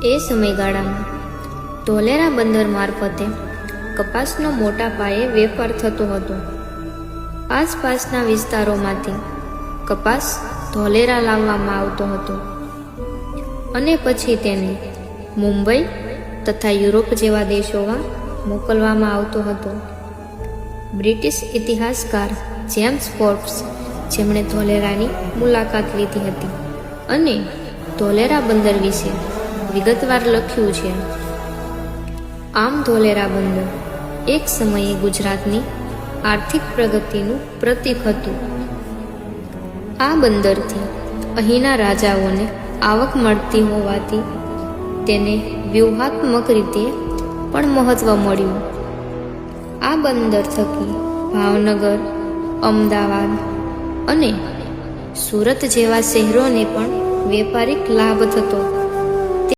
એ સમયગાળામાં ધોલેરા બંદર મારફતે કપાસનો મોટા પાયે વેપાર થતો હતો. આસપાસના વિસ્તારોમાંથી કપાસ ધોલેરા લાવવામાં આવતો હતો અને પછી તેને મુંબઈ તથા યુરોપ જેવા દેશોમાં મોકલવામાં આવતો હતો. બ્રિટિશ ઇતિહાસકાર જેમ્સ ફોર્બ્સ, જેમણે ધોલેરાની મુલાકાત લીધી હતી અને ધોલેરા બંદર વિશે વિગતવાર લખ્યું છે. આમ ધોલેરા બંદર એક સમયે ગુજરાતની આર્થિક પ્રગતિનું પ્રતીક હતું. આ બંદરથી અહીંના રાજાઓને આવક મળતી હોવાથી તેને વ્યૂહાત્મક રીતે પણ મહત્વ મળ્યું. આ બંદર થકી ભાવનગર, અમદાવાદ અને સુરત જેવા શહેરોને પણ વેપારિક લાભ થતો.